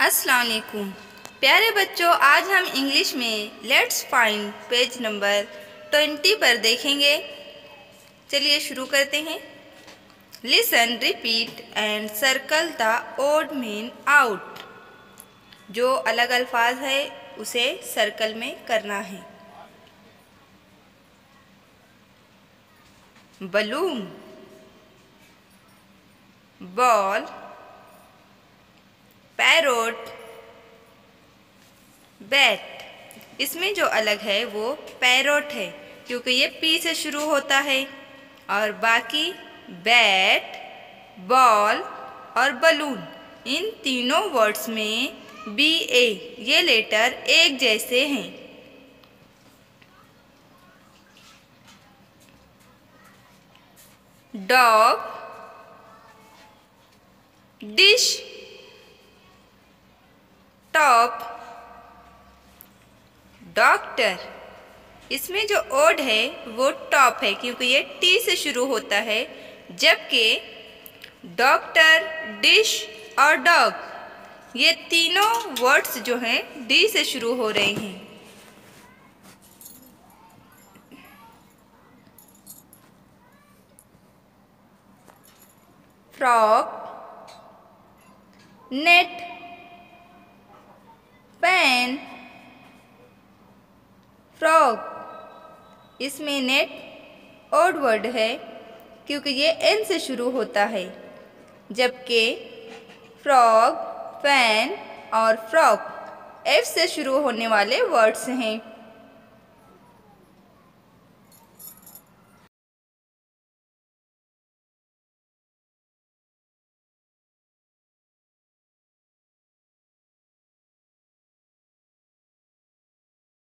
अस्सलाम वालेकुम प्यारे बच्चों, आज हम इंग्लिश में लेट्स फाइंड पेज नंबर 20 पर देखेंगे। चलिए शुरू करते हैं। Listen, repeat and circle the odd mean out. जो अलग अल्फाज है उसे सर्कल में करना है। Balloon, ball, parrot, bat. इसमें जो अलग है वो पैरोट है क्योंकि ये पी से शुरू होता है, और बाकी बैट, बॉल और बलून, इन तीनों वर्ड्स में बी ए ये लेटर एक जैसे हैं। Dog, dish, top, doctor. इसमें जो ओड है वो टॉप है क्योंकि ये टी से शुरू होता है, जबकि डॉक्टर, डिश और डॉग ये तीनों वर्ड्स जो हैं डी से शुरू हो रहे हैं। Frock, net, pen, frog. इसमें नेट ओड वर्ड है क्योंकि ये एन से शुरू होता है, जबकि फ्रॉग, फैन और फ्रॉक एफ से शुरू होने वाले वर्ड्स हैं।